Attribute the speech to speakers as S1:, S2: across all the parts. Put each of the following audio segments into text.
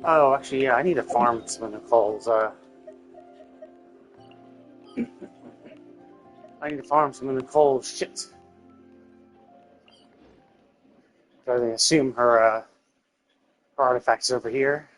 S1: Oh, actually, yeah, I need to farm some of Nicole's, I need to farm some of Nicole's shit. I assume her artifacts over here.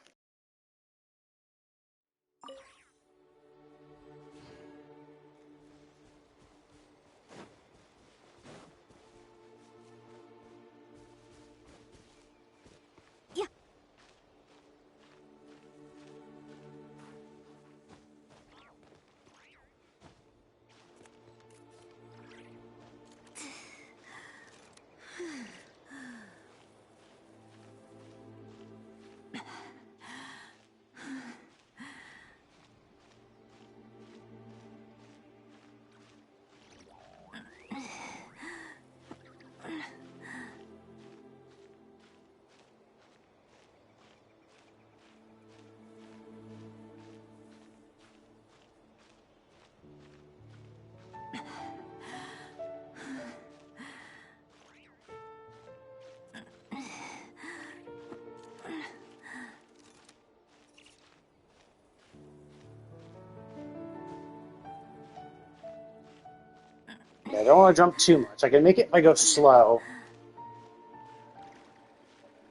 S1: Yeah, I don't want to jump too much. I can make it if I go slow.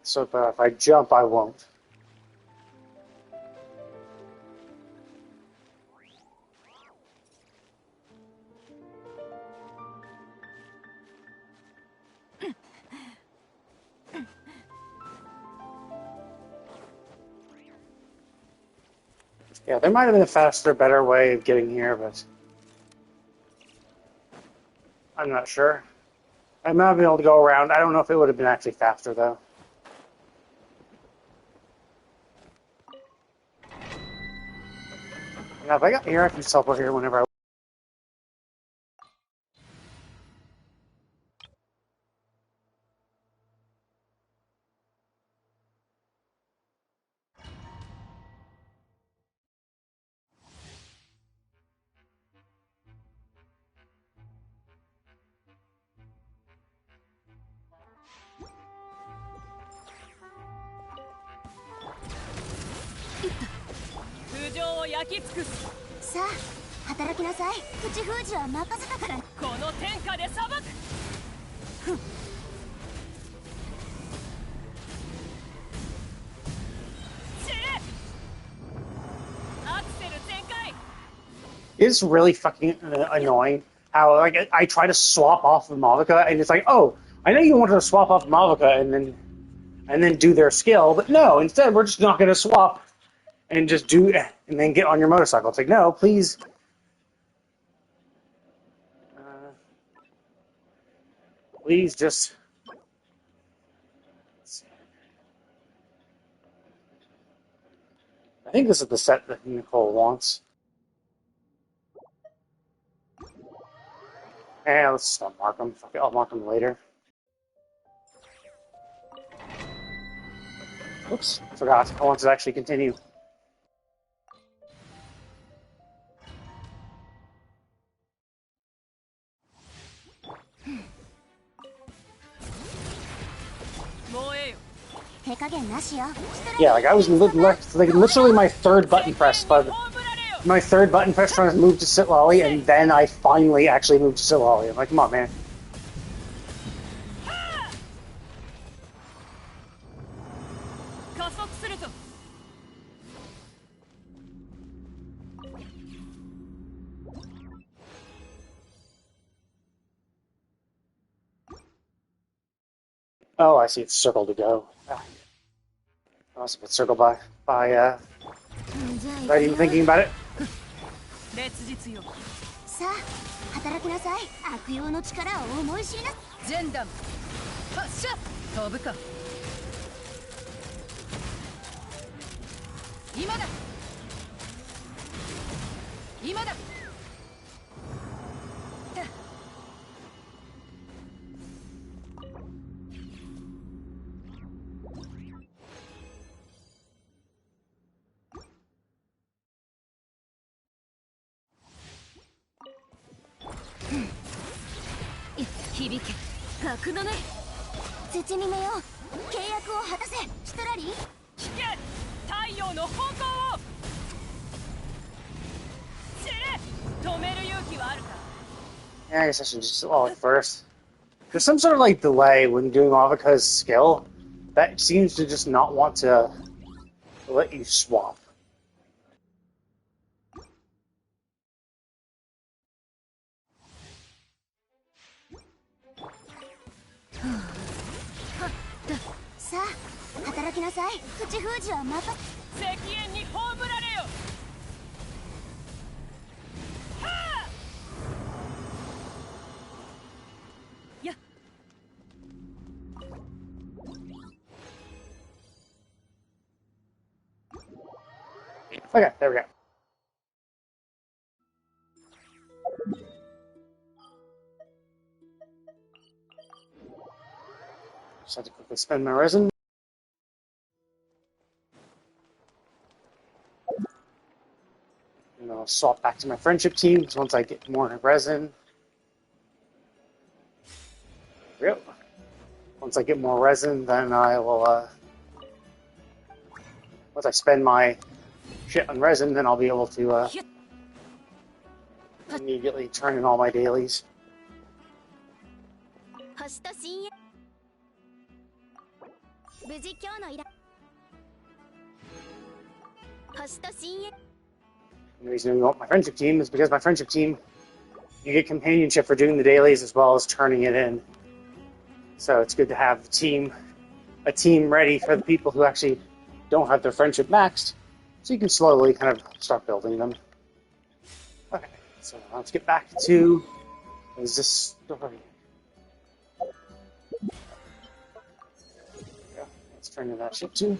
S1: So if I jump, I won't. Yeah, there might have been a faster, better way of getting here, but I'm not sure. I might have been able to go around. I don't know if it would have been actually faster, though. Yeah, if I got here, I can teleport here whenever I... It's really fucking annoying how like I try to swap off of Malvika, and it's like, oh, I know you wanted to swap off Malvika and then do their skill, but no, instead we're just not going to swap and just do and then get on your motorcycle. It's like, no, please. Please just... I think this is the set that Nicole wants. Let's stop mark them. Fuck it, I'll mark them later. Oops, forgot. I want to actually continue. Yeah, like I was literally my third button press, but my third button press trying to move to sit lolly, and then I finally actually moved to sit lolly. I'm like, come on, man. Oh, I see. It's circle to go. I was a bit circle by without even thinking about it. Yeah, I guess I should just look first. There's some sort of like delay when doing Avika's skill that seems to just not want to let you swap. Okay, there we go. Just have to quickly spend my resin. And I'll swap back to my friendship team once I get more resin. Yep. Once I get more resin, then I will, once I spend my shit on resin, then I'll be able to, immediately turn in all my dailies. And the reason we want my friendship team is because my friendship team, you get companionship for doing the dailies as well as turning it in. So it's good to have a team ready for the people who actually don't have their friendship maxed, so you can slowly kind of start building them. Okay, so let's get back to this story. Yeah, let's turn in that ship too.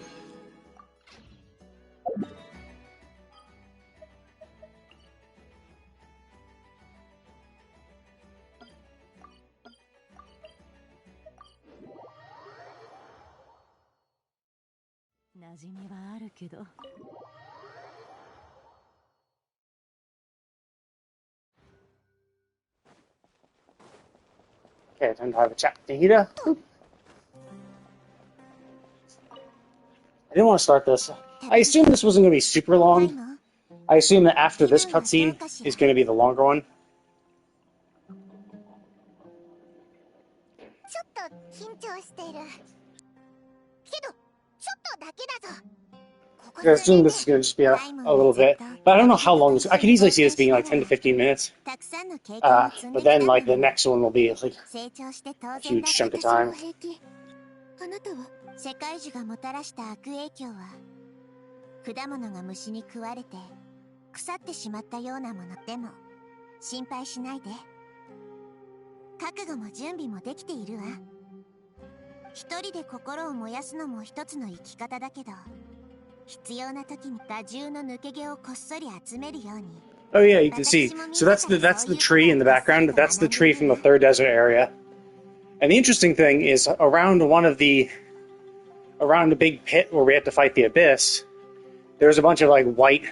S1: Okay, time to have a chat with Nahida. I didn't want to start this. I assumed this wasn't going to be super long. I assume that after this cutscene is going to be the longer one. I assume this is going to just be a little bit, but I don't know how long this. I could easily see this being like 10 to 15 minutes. But then like the next one will be like a huge chunk of time.
S2: 世界樹がもたらした悪影響は果物が虫に食われて腐ってしまったようなものでも心配しないで覚悟も準備もできているわ一人で心を燃やすのも一つの生き方だけど必要な時に多重の抜け毛をこっそり集めるように
S1: Oh yeah, you can see. So that's the tree in the background. That's the tree from the third desert area. And the interesting thing is around a big pit where we had to fight the abyss, there's a bunch of like white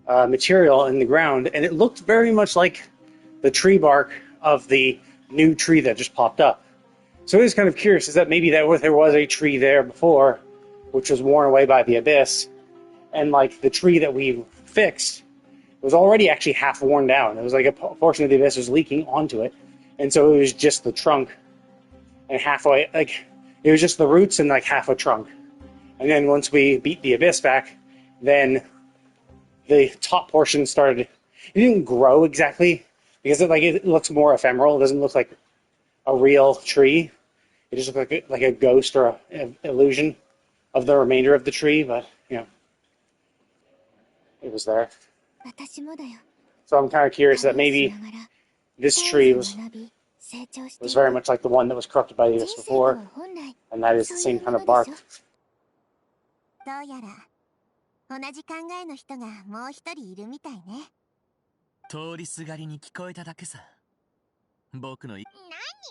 S1: material in the ground, and it looked very much like the tree bark of the new tree that just popped up. So it is kind of curious, is that maybe there was a tree there before, which was worn away by the abyss, and like the tree that we fixed was already actually half worn down. It was like a portion of the abyss was leaking onto it, and so it was just the trunk and halfway, like it was just the roots and like half a trunk. And then once we beat the abyss back, then the top portion started. It didn't grow exactly because it looks more ephemeral. It doesn't look like a real tree. It just looks like a ghost or an illusion of the remainder of the tree. But you know, it was there. So I'm kind of curious that maybe this tree was very much like the one that was corrupted by the abyss before, and that is the same kind of bark.
S2: どうやら同じ考えの人がもう一人いるみたいね。
S3: 通りすがりに聞こえただけさ。僕の何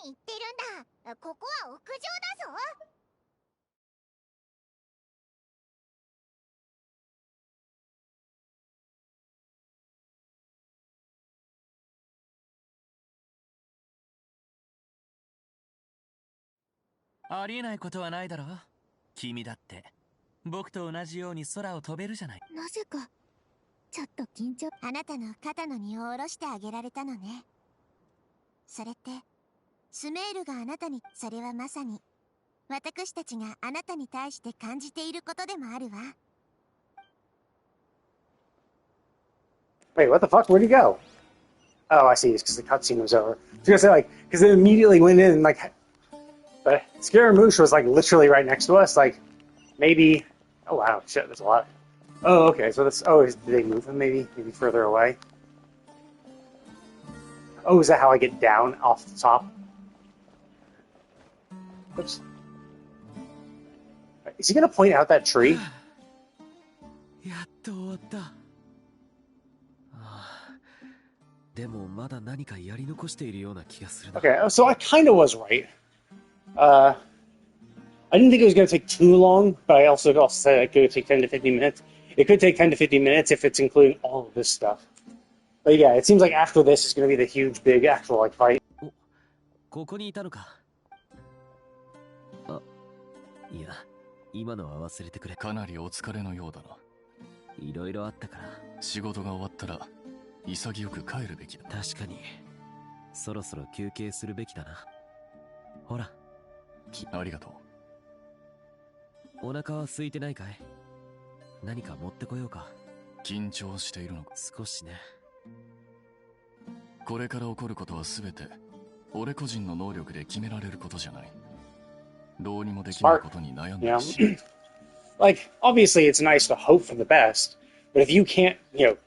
S2: 言ってるんだ。ここは屋上だぞ。
S3: ありえないことはないだろ。君だって僕と同じように空を飛べるじゃない。
S2: なぜかちょっと緊張。あなたの肩の荷を下ろしてあげられたのね。それってスメールがあなたに、それはまさに私たちがあなたに対して感じていることでもあるわ。
S1: Wait, what the fuck? Where'd he go? Oh, I see. It's because the cutscene was over. I was gonna say, like, because it immediately went in and, like, but Scaramouche was, like, literally right next to us. Like, maybe. Oh, wow. Shit, there's a lot. Oh, okay. So that's. Oh, did they move him maybe? Maybe further away? Oh, is that how I get down off the top? Oops. Is he gonna point out that tree?
S4: やっと終わった。ああ、でもまだ何かやり残しているような気がするな。
S1: Okay, so I kind of was right. I didn't think it was going to take too long, but I also said it could take 10 to 15 minutes. It could take 10 to 15 minutes if it's including all of this stuff. But yeah, it seems like after this is going to be the huge, big, actual, like, fight.
S4: ここにいたのか。あ、いや、今のは忘れてくれ。
S5: かなりお疲れのようだな。
S4: いろいろあったから。
S5: 仕事が終わったら潔く帰るべきだ。
S4: 確かに、そろそろ休憩するべきだな。ほら、
S5: ありがとう。
S4: お腹は空いてないかい？何か持ってこようか。
S5: 緊張しているのか？
S4: 少しね。
S5: これから起こることは全て俺個人の能力で決められることじゃない。どうにもできないことに悩んでるし。
S1: Like, obviously it's nice to hope for the best, but if you can't,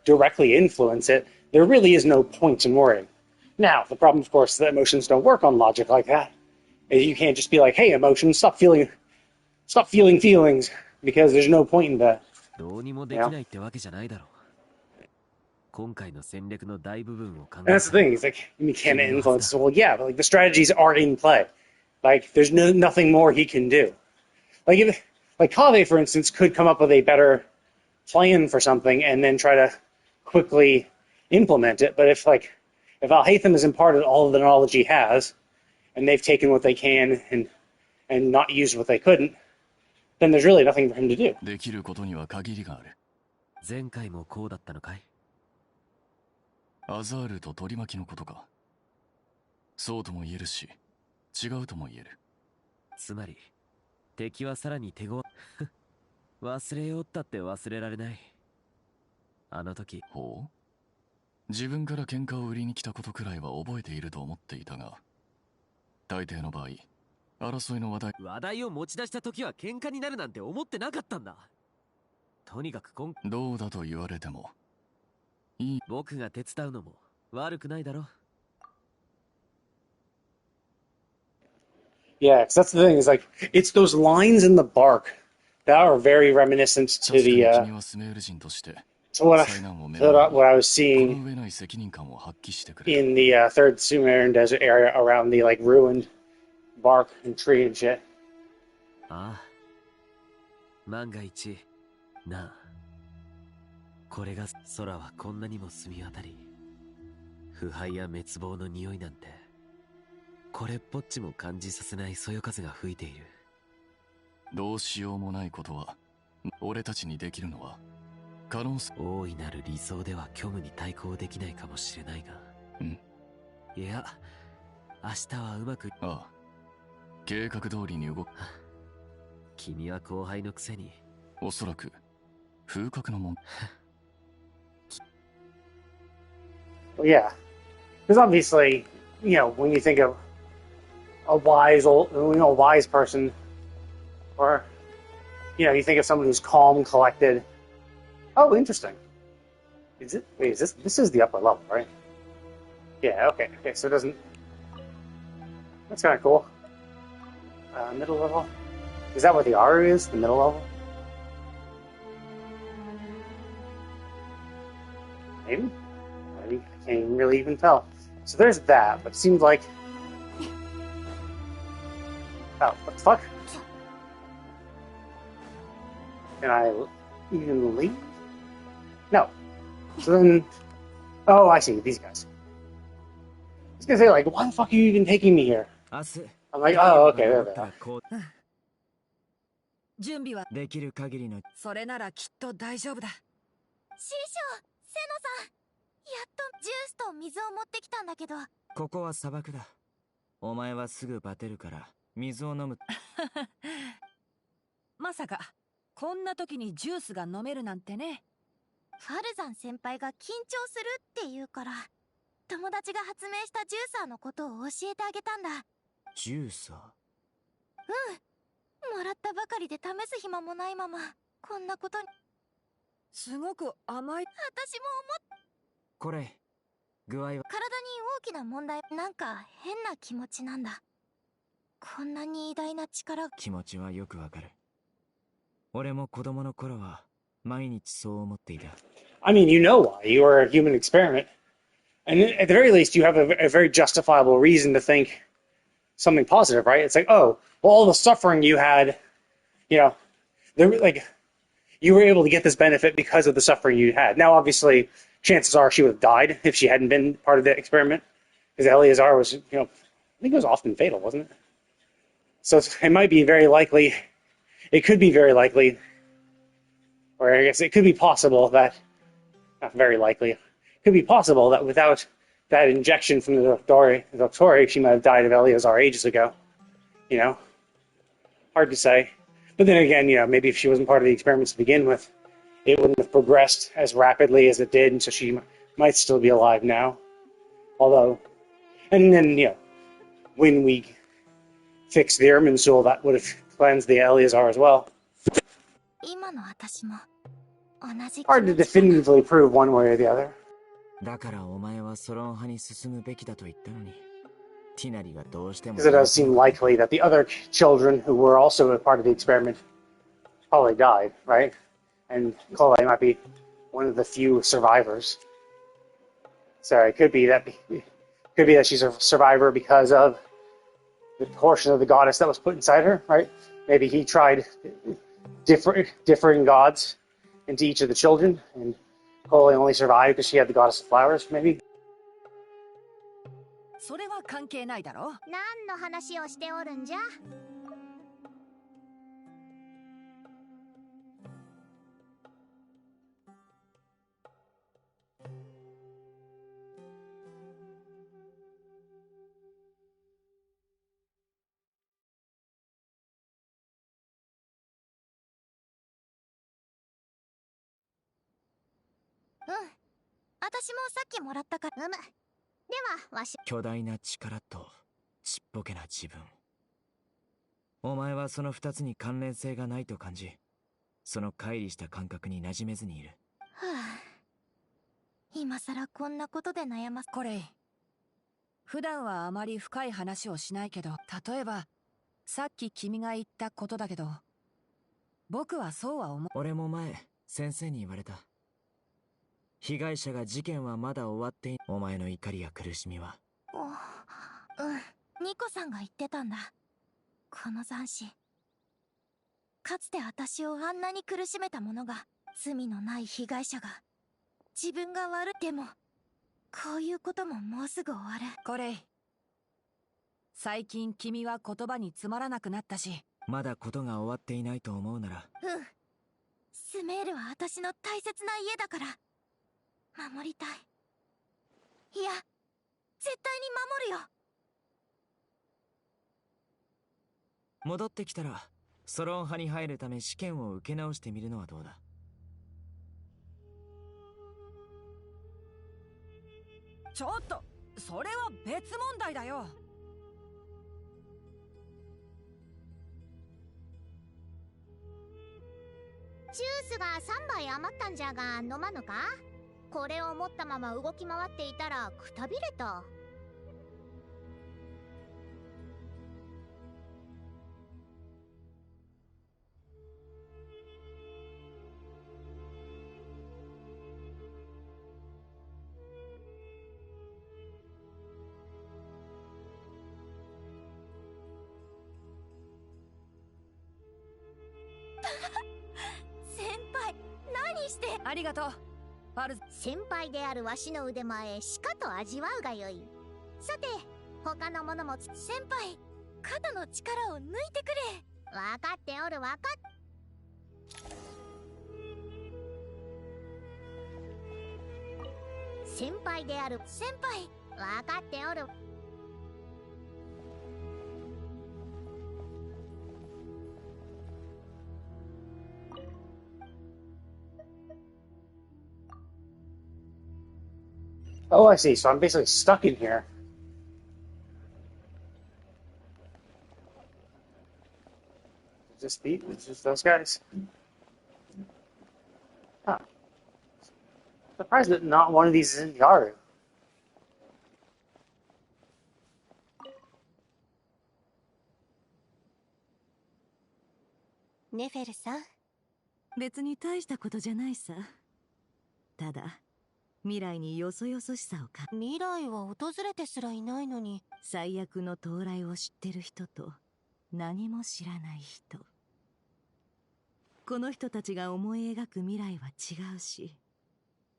S1: directly influence it, there really is no point in worrying. Now, the problem, of course, is that emotions don't work on logic like that. You can't just be like, hey, emotions, stop feeling feelings, because there's no point in that.
S4: どうにもできないってわけじゃないだろう。今回の戦略の大部分を考え。
S1: And that's the thing, it's like, you can't influence, well, yeah, but like, the strategies are in play. Like, there's nothing more he can do. Like Kave, for instance, could come up with a better plan for something and then try to quickly implement it. But if Al-Haytham has imparted all of the knowledge he has, and they've taken what they can and not used what they couldn't, then there's really nothing for him to do.
S5: できることには限りがある。
S4: 前回もこうだったのかい？
S5: アザールと取り巻きのことか。そうとも言えるし、違うとも言える。
S4: つまり敵はさらに手強。忘れようったって忘れられない。あの時。
S5: ほう？自分から喧嘩を売りに来たことくらいは覚えていると思っていたが、大抵の場合、争いの話
S4: 題を持ち出した時は喧嘩になるなんて思ってなかったんだ。とにかく
S5: どうだと言われてもいい。
S4: 僕が手伝うのも悪くないだろ。
S1: Yeah, because that's the thing, is like, it's those lines in the bark that are very reminiscent to the, to what I was seeing in the third Sumerian desert area around the, like, ruined bark and tree and shit.
S4: ああ。万が一、なあ。これが空はこんなにも澄み渡り、腐敗や滅亡の匂いなんて、これっぽっちも感じさせないそよ風が吹いている。
S5: どうしようもないことは、俺たちにできるのは、可能性。
S4: 大いなる理想では虚無に対抗できないかもしれないが。
S5: うん。
S4: いや、明日はうまく。
S5: ああ。計画通りに動く。
S4: 君は後輩のくせに。
S5: おそらく、風格のもん。
S1: Well, yeah. Because obviously, when you think of a wise person, or, you think of someone who's calm, collected. Oh, interesting. This is the upper level, right? Yeah, okay, so it doesn't, that's kind of cool. Middle level? Is that what the R is, the middle level? Maybe? I can't really even tell. So there's that, but it seems like... Oh, what the fuck? Can I even leave? No. So then... Oh, I see, these guys. I was gonna say, like, why the fuck are you even taking me here? I was I'm like, oh, okay, there they
S4: た
S1: are.
S4: らこう
S6: 準備は
S4: できる限りの
S6: それならきっと大丈夫だ。
S2: 師匠、セノさん。やっとジュースと水を持ってきたんだけど。
S4: ここは砂漠だ。お前はすぐバテるから水を飲む。
S6: まさかこんな時にジュースが飲めるなんてね。
S2: ファルザン先輩が緊張するって言うから、友達が発明したジューサーのことを教えてあげたんだ。
S4: ジューサー。
S2: もらったばかりで試す暇もないまま、こんなことに。
S6: すごく甘い。
S2: 私も
S4: これ具合は
S2: 体に大きな問題、なんか変な気持ちなんだ。こんなに偉大な力が。
S4: 気持ちはよくわかる。俺も子供の頃は毎日そう思っていた。
S1: I mean, you know why. You are a human experiment. And at the very least, you have a very justifiable reason to think something positive, right? It's like, oh, well, all the suffering you had, like, you were able to get this benefit because of the suffering you had. Now, obviously, chances are she would have died if she hadn't been part of the experiment. Because Eleazar was, I think it was often fatal, wasn't it? So it might be very likely, it could be very likely, or I guess it could be possible that, not very likely, it could be possible that without that injection from the Doctor, she might have died of Eleazar ages ago. Hard to say. But then again, maybe if she wasn't part of the experiments to begin with, it wouldn't have progressed as rapidly as it did, and so she might still be alive now. Although, and then, when we fix the Irminsul, that would have cleansed the Eleazar as well.
S2: 今の私も同じ気
S1: Hard to
S2: 持ちだ。
S1: definitively prove one way or the other.
S4: だからお前はソロン派に進むべきだと言ったのに、ティナリがどうしても
S1: Because it does seem likely that the other children who were also a part of the experiment probably died, right? And Cole might be one of the few survivors. So it could be that she's a survivor because of the portion of the goddess that was put inside her, right? Maybe he tried differing gods into each of the children, and Cole only survived because she had the goddess of flowers, maybe.
S6: それは関係ないだろ。
S2: 何の話をしておるんじゃ。私もさっきもらったから。では、わし。
S4: 巨大な力とちっぽけな自分。お前はその二つに関連性がないと感じ、その乖離した感覚に馴染めずにいる。
S2: はあ、今さらこんなことで悩ます。
S6: これ普段はあまり深い話をしないけど、例えばさっき君が言ったことだけど、僕はそうは思う。
S4: 俺も前先生に言われた。被害者が事件はまだ終わっていない。お前の怒りや苦しみは。
S2: ニコさんが言ってたんだ。この残死。かつて私をあんなに苦しめた者が、罪のない被害者が、自分が悪い。でも、こういうことももうすぐ終わる。
S6: これ最近君は言葉に詰まらなくなったし、
S4: まだことが終わっていないと思うなら。
S2: スメールは私の大切な家だから。守りたい。いや、絶対に守るよ。
S4: 戻ってきたらソロン派に入るため試験を受け直してみるのはどうだ。
S6: ちょっとそれは別問題だよ。
S2: ジュースが3杯余ったんじゃが飲まぬか。これを持ったまま動き回っていたらくたびれた。先輩、何して。
S6: ありがとう。
S2: 先輩であるわしの腕前しかと味わうがよい。さて他の者も。先輩、肩の力を抜いてくれ。分かっておる、分かっ。先輩である。先輩、分かっておる。
S1: Oh, I see. So I'm basically stuck in here. It's just those guys. Huh. Surprised that not one of these is in Yaru.
S2: ネフェルさん。
S7: 別に大したことじゃないさ。ただ未来によそよそしさを
S2: 未来は訪れてすらいないのに。
S7: 最悪の到来を知ってる人と何も知らない人。この人たちが思い描く未来は違うし、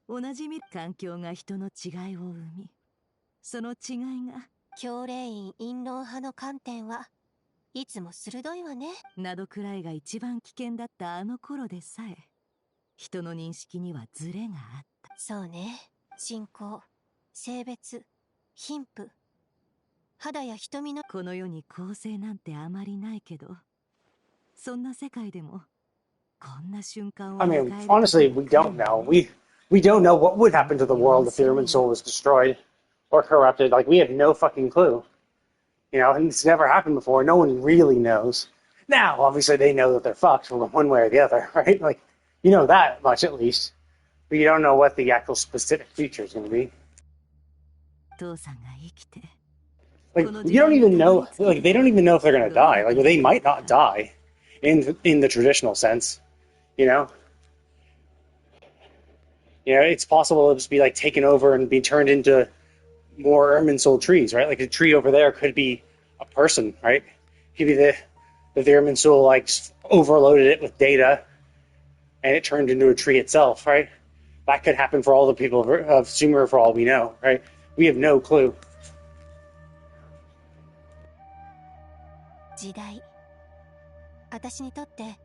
S7: 同じ環境が人の違いを生み、その違いが
S2: 教霊院陰謀派の観点はいつも鋭いわね。
S7: などくらいが一番危険だったあの頃でさえ、人の認識にはズレがあった。
S2: そうね。信仰、性別、貧富、肌や瞳の。
S7: この世に公正なんてあまりないけど、そんな世界でもこんな瞬間を
S1: I mean, honestly, we don't know. We don't know what would happen to the world if the human soul was destroyed or corrupted. Like, we have no fucking clue. You know, and it's never happened before. No one really knows. Now, obviously, they know that they're fucked one way or the other, right? Like, you know that much at least. But you don't know what the actual specific future is going to be. Like, you don't even know, like, they don't even know if they're going to die. Like, they might not die in the traditional sense, you know? You know, it's possible to just be, like, taken over and be turned into more Ermin Soul trees, right? Like, a tree over there could be a person, right? Could be the Ermin Soul, like, overloaded it with data, and it turned into a tree itself, right? That could happen for all the people of Sumer, for all we know, right? We have no clue.
S2: 時代。私にとって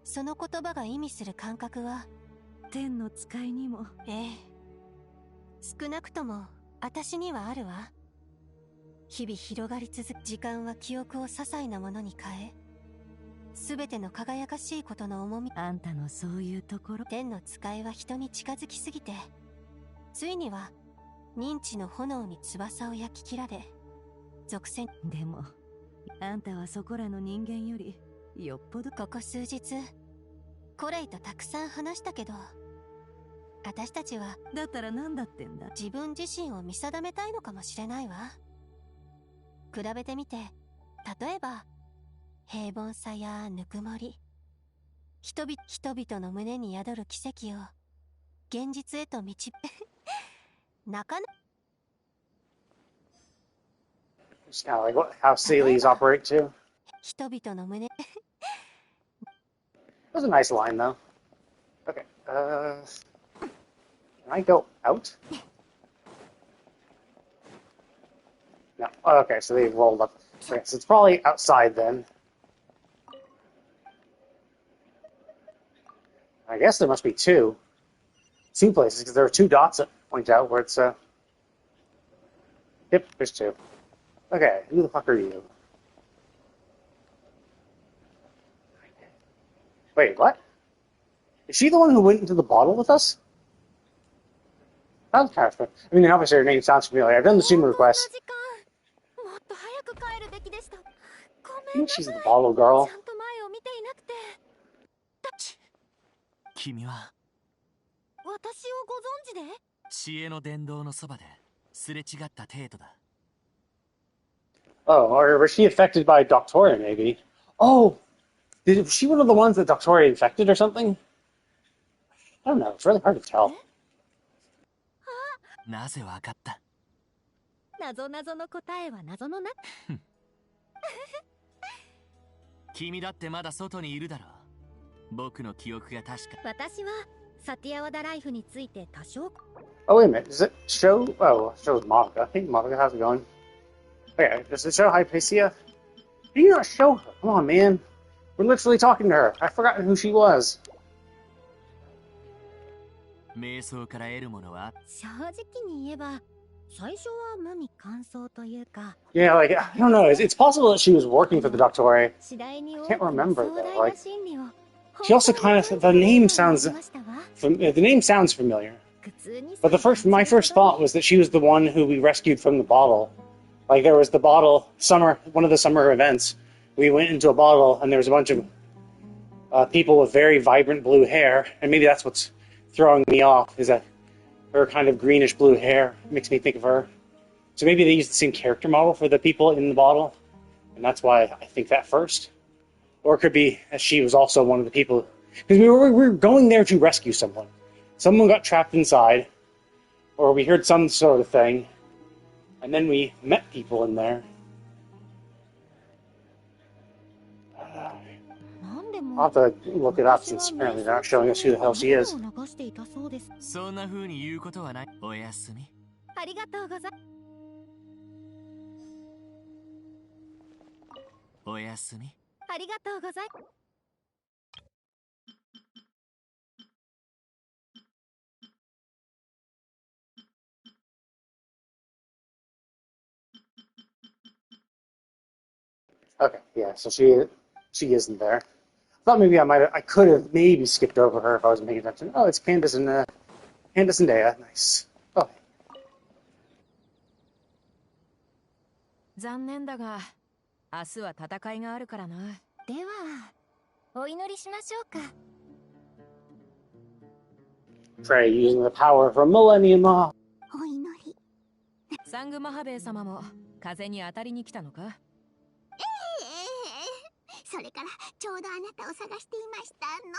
S2: その言葉が意味する感覚は
S7: 天の使いにも。
S2: ええ。少なくとも私にはあるわ。日々広がり続く時間は記憶を些細なものに変え、すべての輝かしいことの重み。
S7: あんたのそういうところ。
S2: 天の使いは人に近づきすぎて、ついには認知の炎に翼を焼き切られ、属性。
S7: でもあんたはそこらの人間よりよっぽど。
S2: ここ数日コレイとたくさん話したけど、私たちは。
S7: だったら何だってんだ。
S2: 自分自身を見定めたいのかもしれないわ。比べてみて、例えば平凡さやぬくもり、人々の胸に宿る奇跡を現実へと導なかな。
S1: It's kind of like how Sealies operate too.
S2: 人々の胸
S1: That was a nice line, though. Okay, can I go out? No. Oh, okay, so they rolled up. Okay, so it's probably outside then. I guess there must be two places, because there are two dots that point out where it's, Yep, there's two. Okay, who the fuck are you? Wait, what? Is she the one who went into the bottle with us? Sounds kind of. I mean, obviously her name sounds familiar. I've done the Sumer request. I think she's the bottle girl.
S3: 君は
S2: 私をご存知で？
S3: 知恵の伝道のそばですれ違った程度だ。
S1: Oh, or was she affected by Doctoria, maybe? Oh, was she one of the ones that Doctoria infected or something? I don't know. It's really hard to tell.
S3: なぜわかった？
S2: 謎々の答えは謎のな。
S3: 君だってまだ外にいるだろう。僕の記憶が確か。
S2: 私はサティアワダライフについて多少。
S1: Oh, wait a minute. Does it show? Oh, it shows Monica. I think Monica has it going. Okay, does it show Hypatia? Did you not show her? Come on, man. We're literally talking to her. I've forgotten who she was.
S3: 瞑想から得るものは
S2: 正直に言えば、最初は無味乾燥というか。
S1: Yeah, like, I don't know. It's possible that she was working for the Doctorate.
S2: 次第に
S1: I can't remember, though.
S2: 壮大
S1: Like,
S2: な心理を
S1: she also kind of, the name sounds familiar. But my first thought was that she was the one who we rescued from the bottle. Like, there was the bottle, one of the summer events. We went into a bottle, and there was a bunch of people with very vibrant blue hair, and maybe that's what's throwing me off, is that her kind of greenish blue hair makes me think of her. So maybe they used the same character model for the people in the bottle, and that's why I think that first. Or it could be that she was also one of the people, because we were going there to rescue someone. Someone got trapped inside, or we heard some sort of thing, and then we met people in there. I'll have to look it up since apparently they're not showing us who the hell she is.
S3: そんな風に言うことはない。おやすみ。
S2: ありがとうござい
S3: おやすみ。
S2: ありがとうござい
S1: Okay, yeah, so she isn't there. I thought maybe I could have maybe skipped over her if I wasn't paying attention. Oh, it's Candace and Dea. Nice. Oh.
S6: 残念だが、明日は戦いがあるからな。
S2: ではお祈りしましょうか。
S1: Pray using the power of a millennium off.
S2: お祈り。
S6: サングマハベイ様も風に当たりに来たのか？
S2: それからちょうどあなたを探していましたの。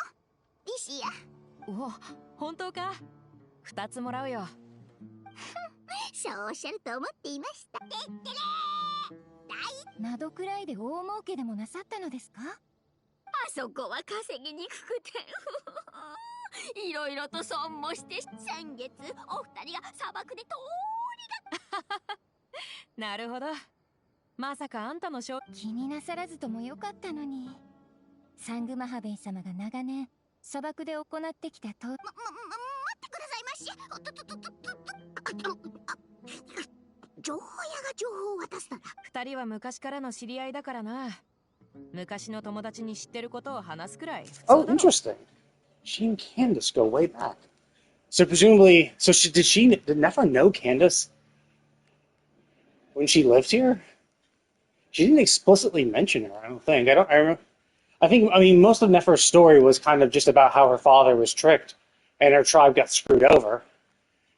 S2: リシア。
S6: お、本当か？2つもらうよ。
S2: そうおっしゃると思っていました。てってれー。などくらいで大儲けでもなさったのですか？あそこは稼ぎにくくていろいろと損もして、先月お二人が砂漠で通りが
S6: なるほど。まさかあんたの
S2: 気になさらずともよかったのに。サングマハベイ様が長年砂漠で行ってきたと。待ってくださいまし。情報屋が情報を渡すなら。
S6: 2人は昔からの知り合いだからな。昔の友達に知ってることを話すくらい普通だろ。
S1: Oh, interesting. She and Candace go way back. So presumably, did Nefer know Candace when she lived here? She didn't explicitly mention her, I don't think. I mean, most of Nefer's story was kind of just about how her father was tricked and her tribe got screwed over.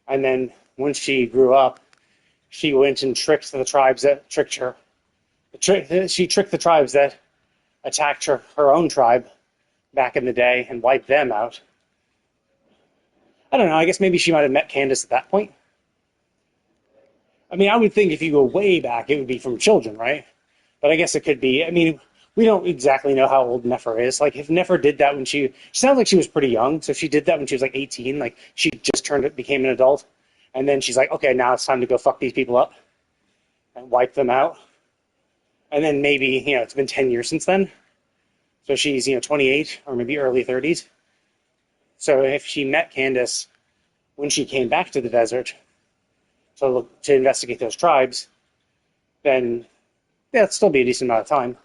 S1: And then when she grew up, she went and tricked the tribes that tricked her. She tricked the tribes that attacked her own tribe back in the day and wiped them out. I don't know, I guess maybe she might have met Candace at that point. I mean, I would think if you go way back, it would be from children, right? But I guess it could be, I mean, we don't exactly know how old Nefer is. Like, if Nefer did that when she sounds like she was pretty young, so if she did that when she was like 18, like, she just became an adult, and then she's like, okay, now it's time to go fuck these people up and wipe them out. And then maybe, it's been 10 years since then. So she's, 28 or maybe early 30s. So if she met Candace when she came back to the desert to investigate those tribes, then it'd still be a decent amount of time.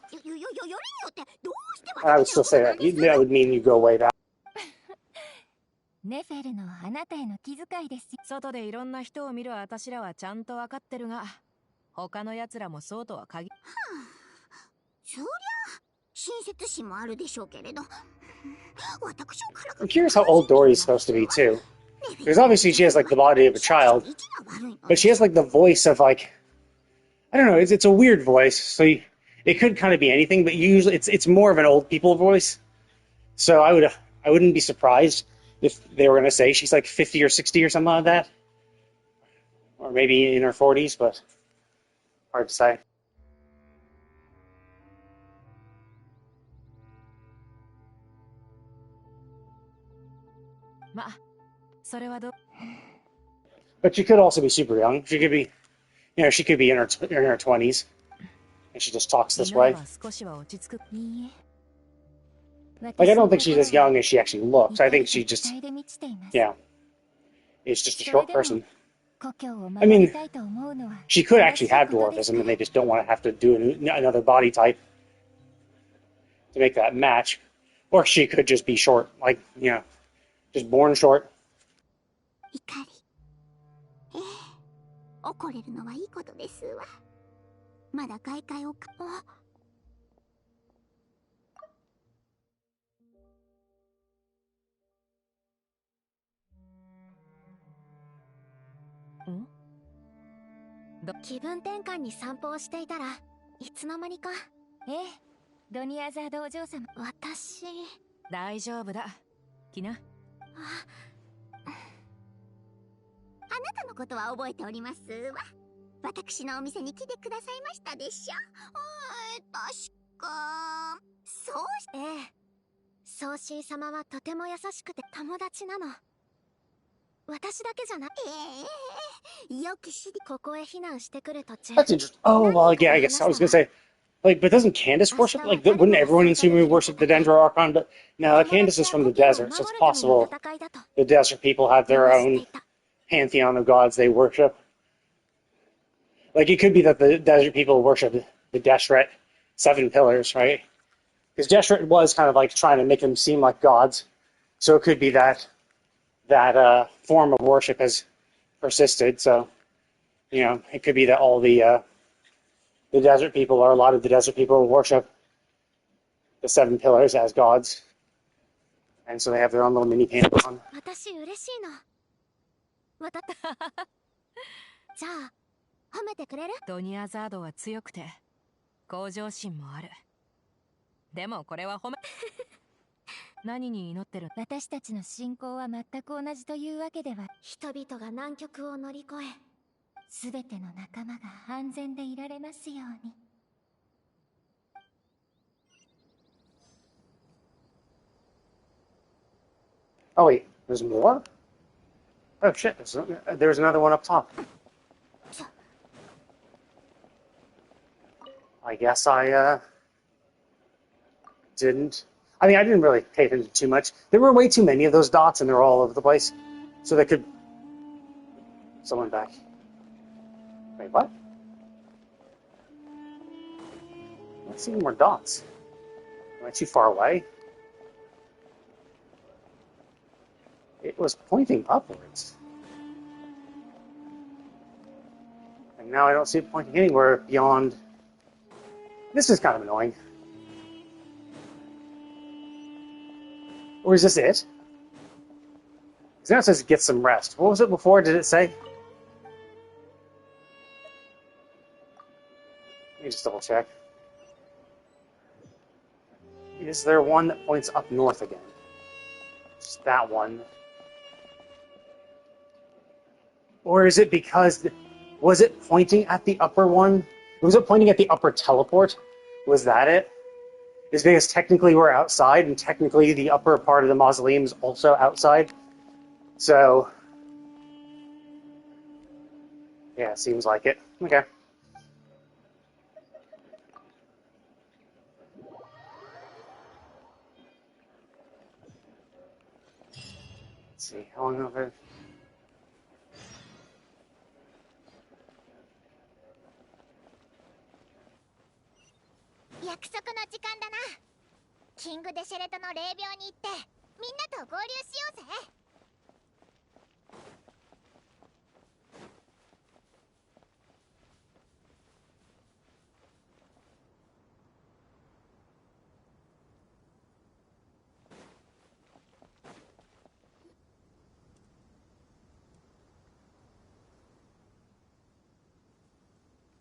S1: I would still say that would mean you go way back.
S2: ネフェルのあなたへの気遣いです。
S6: 外でいろんな人を見る私らはちゃんと分かってるが、他の奴らもそうとは限。
S2: そりゃ親切心もあるでしょうけれど。
S1: I'm curious how old Dory's supposed to be too. Because obviously she has like the body of a child, but she has like the voice of like, I don't know, it's a weird voice. So it could kind of be anything, but usually it's more of an old people voice. So I wouldn't be surprised if they were going to say she's like 50 or 60 or something like that, or maybe in her 40s, but hard to say. But she could also be super young. She could be, she could be in her 20s, and she just talks this
S6: 犬
S1: way.
S6: は少しは落ち着く。
S2: いいえ。
S1: Like, I don't think she's as young as she actually looks. I think she just,
S2: 期待で満ちています。
S1: yeah, is just a
S2: それ
S1: short
S2: でも
S1: person.
S2: 故郷を
S1: I
S2: 守
S1: mean,
S2: りたいと思うのは
S1: she could
S2: 正し
S1: actually
S2: い
S1: have
S2: ことです
S1: dwarfism,
S2: か
S1: and
S2: ら
S1: they just don't want to have to do another body type to make that match. Or she could just be short, like, you know, just born short.
S2: 怒り。ええ、怒れるのはいいことですわ。まだ開会をか。あ、
S6: ん？
S2: 気分転換に散歩をしていたらいつの間にか。ええ、ドニアザードお嬢様。私、
S6: 大丈夫だ。来な。
S2: あなたのことは覚えておりますわ。私のお店に来てくださいましたでしょ。確かそうし、ええ、ソーシー様はとても優しくて友達なの。私だけじゃなく、よく知り、ここへ避難してくる途中。
S1: That's interesting. Oh, well, yeah, I guess I was going to say, like, but doesn't Candace worship? Like, wouldn't everyone in Sumu worship the Dendro Archon? But no, Candace is from the desert, so it's possible the desert people have their own pantheon of gods they worship. Like, it could be that the desert people worship the Deshret seven pillars, right? Because Deshret was kind of like trying to make them seem like gods, so it could be that form of worship has persisted. So, you know, it could be that all the desert people, or a lot of the desert people, worship the seven pillars as gods, and so they have their own little mini pantheon.
S2: 私嬉しいの。じゃあ褒めてくれる？
S6: ドニアザードは強くて向上心もある。でもこれは褒め。何に祈ってる？
S2: 私たちの信仰は全く同じというわけでは。人々が難局を乗り越え、すべての仲間が安全でいられますように。
S1: Oh wait, there's more? Oh shit, there's another one up top. I guess I didn't. I mean, I didn't really pay attention too much. There were way too many of those dots, and they're all over the place. So they could. Someone back. Wait, what? I don't see any more dots. Am I too far away? It was pointing upwards. And now I don't see it pointing anywhere beyond. This is kind of annoying. Or is this it? Because now it says get some rest. What was it before? Did it say? Let me just double check. Is there one that points up north again? Just that one. Or is it because... Was it pointing at the upper one? Was it pointing at the upper teleport? Was that it? Is because technically we're outside, and technically the upper part of the mausoleum is also outside. So... yeah, it seems like it. Okay. Let's see, how long have I...
S2: 「約束の時間だな。キング・デシェレトの霊廟に行ってみんなと合流しようぜ。」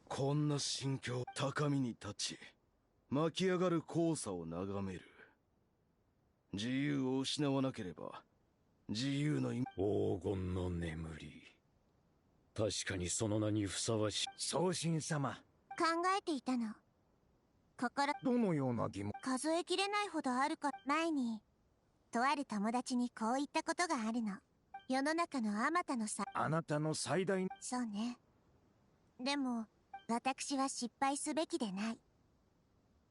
S8: こんな心境、高みに立ち巻き上がる黄砂を眺める。自由を失わなければ自由の
S9: 黄金の眠り、確かにその名にふさわしい。
S10: 宗神様、
S2: 考えていたの。心、
S10: どのような疑問？
S2: 数えきれないほどあるか。前にとある友達にこう言ったことがあるの。世の中のあまたのさ。
S10: あなたの最大。
S2: そうね。でも私は失敗すべきでない。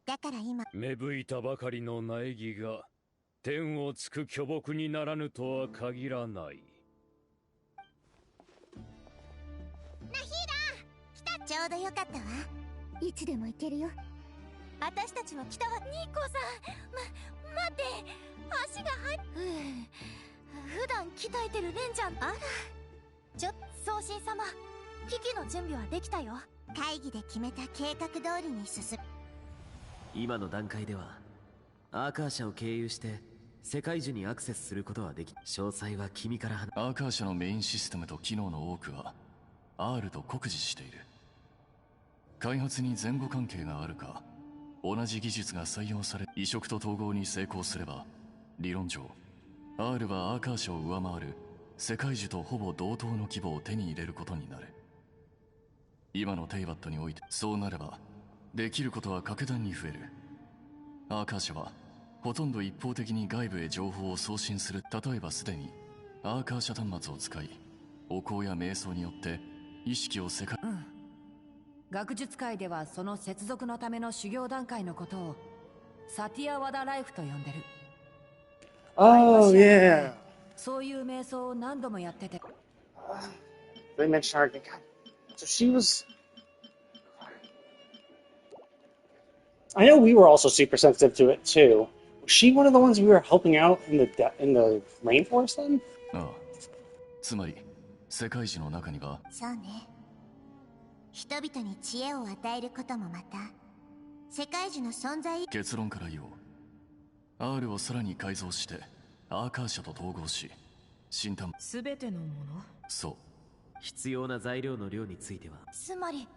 S2: だから今
S9: 芽吹いたばかりの苗木が天をつく巨木にならぬとは限らない。
S2: ナヒーダ来た。ちょうどよかったわ。いつでも行けるよ。私たちも来たわ。ニコさん、待って、足が普段鍛えてるレンジャー。あら、送信様、危機の準備はできたよ。会議で決めた計画通りに進む。
S4: 今の段階ではアーカー社を経由して世界中にアクセスすることはでき、詳細は君から話。
S5: アーカー社のメインシステムと機能の多くは R と酷似している。開発に前後関係があるか、同じ技術が採用され移植と統合に成功すれば、理論上 R はアーカー社を上回る世界樹とほぼ同等の規模を手に入れることになる。今のテイバットにおいてそうなればできることは格段に増える。アーカー社はほとんど一方的に外部へ情報を送信する。例えばすでにアーカー社端末を使い、お香や瞑想によって意識を世界、
S6: 学術界ではその接続のための修行段階のことをサティアワダライフと呼んでる。
S1: Oh, yeah.
S6: そういう瞑想を何度もやってて。
S1: They mentioned her again. So she was. I know we were also super sensitive to it too. Was she one of the ones we were helping out in the rainforest then?
S5: ああ、つまり世界樹の中には。
S2: そうね。人々に知恵を与えることもまた世界樹の存在。
S5: 結論から言おう。R をさらに改造してアーカー社と統合し、新端
S7: すべてのもの。
S5: そう。
S4: 必要な材料の量については、
S2: つまり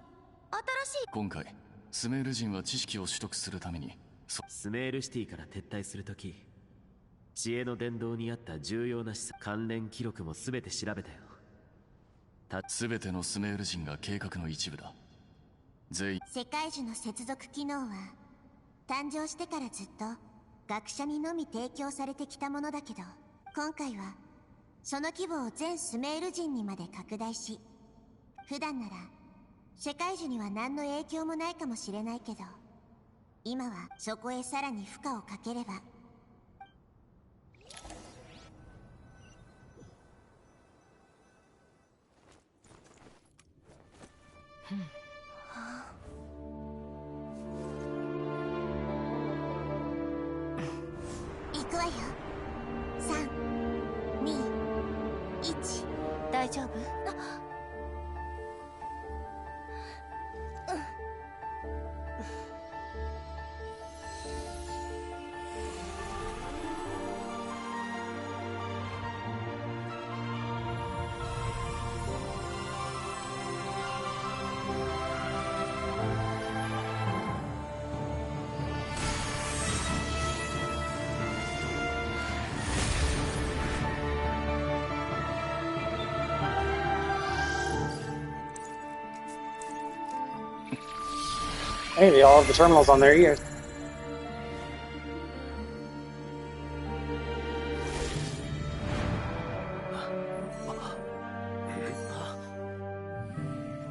S2: 新しい。
S5: 今回スメール人は知識を取得するために
S4: スメールシティから撤退するとき、知恵の伝道にあった重要な関連記録も全て調べたよ。
S5: 全てのスメール人が計画の一部だ。全員。
S2: 世界樹の接続機能は誕生してからずっと学者にのみ提供されてきたものだけど、今回はその規模を全スメール人にまで拡大し、普段なら世界樹には何の影響もないかもしれないけど、今はそこへさらに負荷をかければ。行くわよ。3、2、1。大丈夫？Hey,
S1: they all have the terminals on their ears.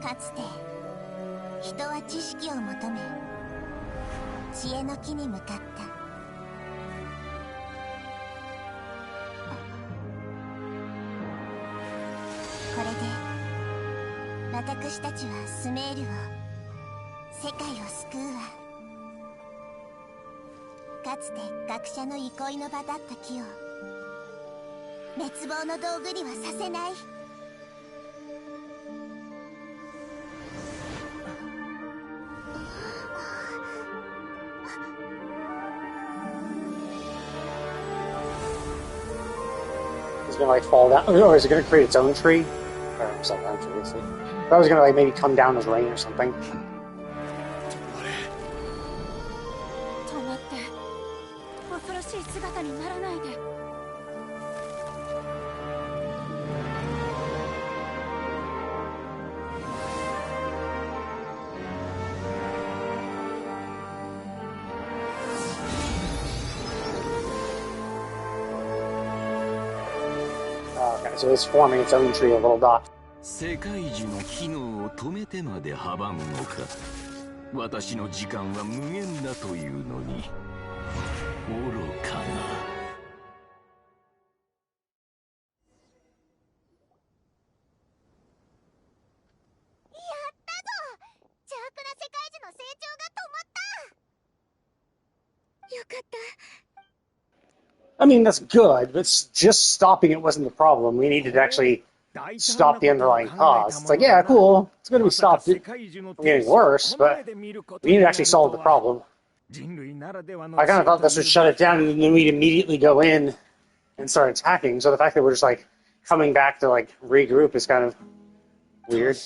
S2: かつて人は知識を求め知恵の木に向かった。これで私たちはスメールを、世界を救うわ。かつて学者の憩いの場だった木を滅亡の道具にはさせない。
S1: It's gonna like fall down, or is it gonna create its own tree? Or something, obviously. But I was gonna like maybe come down as rain or something.
S2: 止まって、恐ろしい姿にならないで。
S1: Okay, so it's forming its own tree of little dots.
S9: 世界樹の機能を止めてまで阻むのか。
S11: 私の時間は無限だというのに愚かな。
S1: I mean, that's good, but just stopping it wasn't the problem. We needed to actually stop the underlying cause. It's like, yeah, cool, it's going to be stopped from getting worse, but we need to actually solve the problem. I kind of thought this would shut it down, and then we'd immediately go in and start attacking. So the fact that we're just like coming back to like regroup is kind of weird.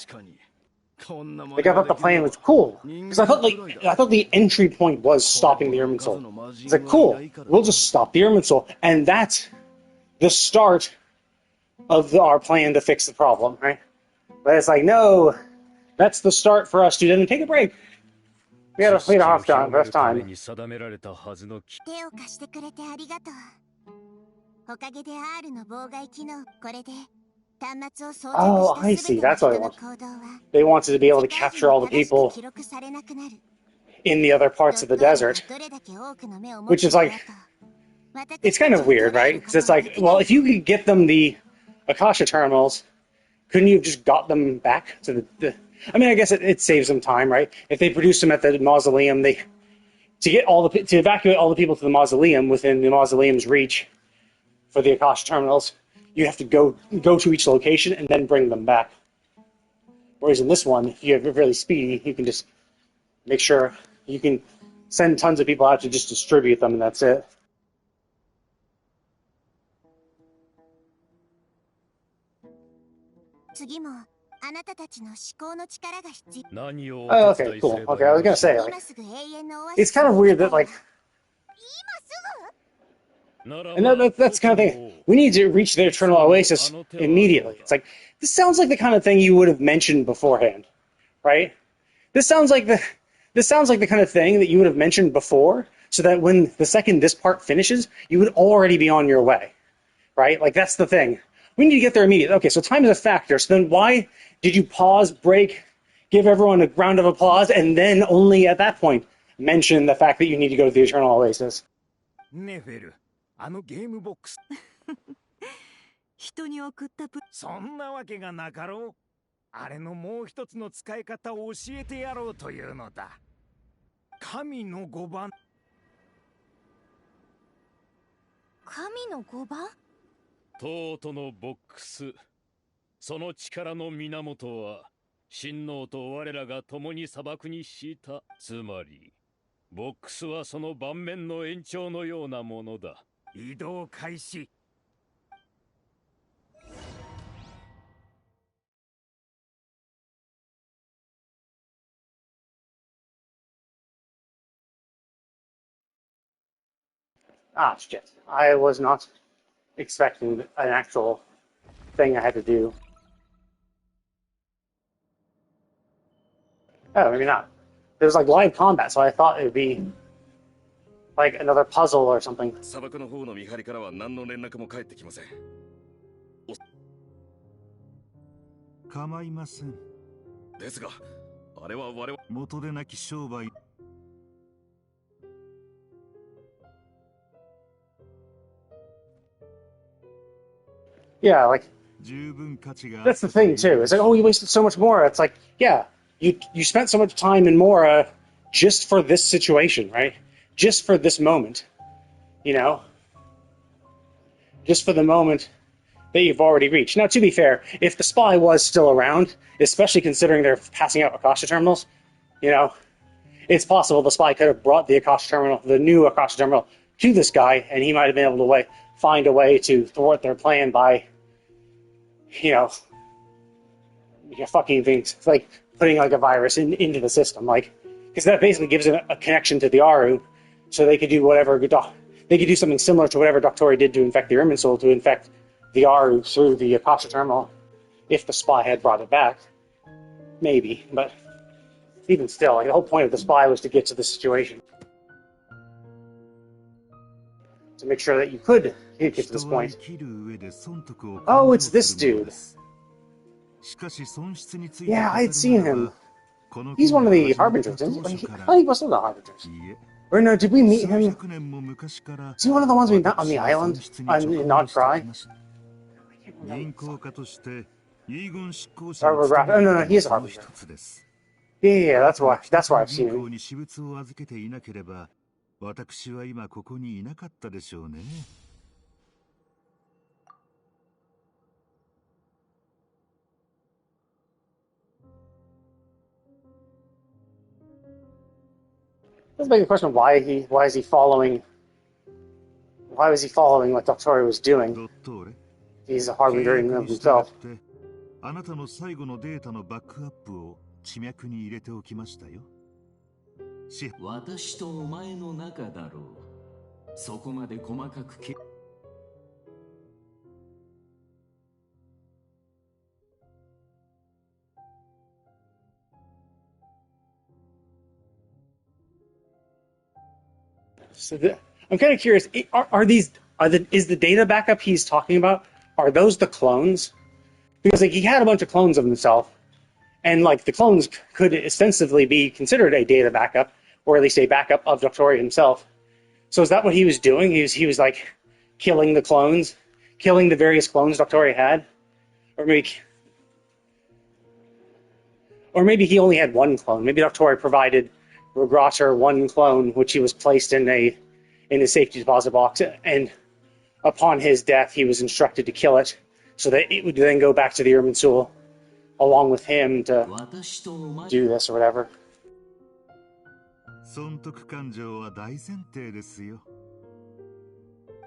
S1: Like I thought the plan was cool because I thought the entry point was stopping the Irminsul. It's like cool, we'll just stop the Irminsul, and that's the start of our plan to fix the problem, right? But it's like no, that's the start for us to then take a break. We had a rough time.
S2: 手を貸してくれてありがとう。おかげで R の妨害機能、これで端末を装着した全ての人の行動は
S1: They wanted to be able to capture all the people
S2: 記録されなくなる。
S1: in the other parts of the desert, which is like, it's kind of weird, right? Because it's like, well, if you could get them the Akasha terminals, couldn't you have just got them back to the I mean, I guess it saves them time, right? If they produce them at the mausoleum, to evacuate all the people to the mausoleum within the mausoleum's reach for the Akasha terminals, you have to go to each location and then bring them back. Whereas in this one, if you're really speedy, you can just make sure you can send tons of people out to just distribute them, and that's it. Oh, okay, cool. Okay, I was gonna say, like, it's kind of weird that, like, and that's the kind of thing. We need to reach the Eternal Oasis immediately. It's like, this sounds like the kind of thing you would have mentioned beforehand, right? This sounds like the kind of thing that you would have mentioned before, so that when the second this part finishes, you would already be on your way, right? Like, that's the thing. We need to get there immediately. Okay, so time is a factor. So then why did you pause, break, give everyone a round of applause, and then only at that point mention the fact that you need to go to the Eternal Oasis?
S10: ネフェル、あのゲームボックス。
S7: 人に送った
S10: そんなわけがなかろう。あれのもう一つの使い方を教えてやろうというのだ。神の5番。
S2: 神の5番？
S9: トートのボックス。その力の源は神王と我らが共に砂漠に敷いた。つまりボックスはその盤面の延長のようなものだ。
S10: 移動開始。
S1: Ah, shit. I was not expecting an actual thing I had to do. Oh, maybe not. There was like live combat, so I thought it would be like another puzzle or something.
S8: 砂漠の方の見張りからは何の連絡も返ってきません。
S12: 構いません。
S8: ですが、あれは我々
S12: 元でなき商売。
S1: Yeah, like that's the thing too. It's like, oh, you wasted so much more. It's like, yeah, you spent so much time in Mora just for this situation, right? Just for this moment, you know, just for the moment that you've already reached. Now, to be fair, if the spy was still around, especially considering they're passing out Akasha terminals, you know, it's possible the spy could have brought the Akasha terminal, the new Akasha terminal, to this guy, and he might have been able to find a way to thwart their plan by, you know, fucking things, like putting like a virus into the system, like, because that basically gives it a connection to the Aru, so they could do whatever, they could do something similar to whatever Doctori did to infect the Irminsul, to infect the Aru through the Akasha terminal, if the spy had brought it back. Maybe, but even still, like, the whole point of the spy was to get to the situation. To make sure that you could get to this point. Oh, it's this dude. Yeah, I'd seen him. He's one of the Harbingers, isn't he? I thought he was one of the Harbingers. Or no, did we meet him? Is he one of the ones we met on the island? In Not Cry? Oh, no, he is a Harbinger. Yeah, that's why I've seen him. Let's make a question: why was he following what Doctori was doing? He's a harbinger in of himself.
S12: あなたの最後のデータのバックアップを地脈に入れておきましたよ。
S11: 私とお前の仲だろう。そこまで細かく
S1: So I'm kind of curious. Is the data backup he's talking about? Are those the clones? Because like he had a bunch of clones of himself, and like the clones could ostensibly be considered a data backup, or at least a backup of Doctori himself. So is that what he was doing? He was like killing the clones, killing the various clones Doctori had, or maybe he only had one clone. Maybe Doctori provided Regrosser one clone, which he was placed in a safety deposit box, and upon his death, he was instructed to kill it, so that it would then go back to the Irminsul along with him to do this or whatever.
S12: 損得感情は大前提ですよ。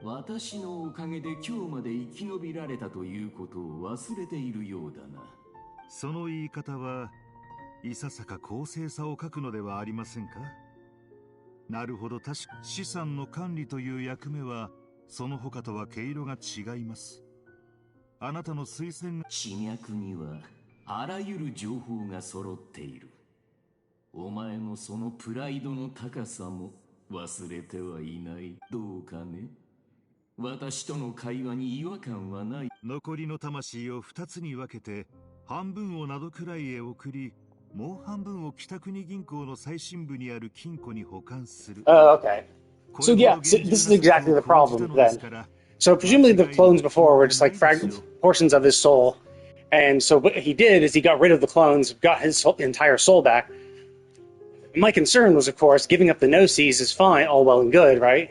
S11: 私のおかげで今日まで生き延びられたということを忘れているようだな。
S12: その言い方はいささか公正さを欠くのではありませんか。なるほど、確か資産の管理という役目はその他とは毛色が違います。あなたの推薦が
S11: 地脈にはあらゆる情報が揃っている。お前のそのプライドの高さも忘れてはいない。どうかね。私との会話に違和感はない。
S12: 残りの魂を2つに分けて半分を灘位へ送り、もう半分を北国銀行の最深部にある金庫に保管する。
S1: Oh, okay. So yeah, so this is exactly the problem then. So presumably the clones before were just like portions of his soul, and so what he did is he got rid of the clones, got his entire soul back. My concern was, of course, giving up the Gnosis is fine, all well and good, right?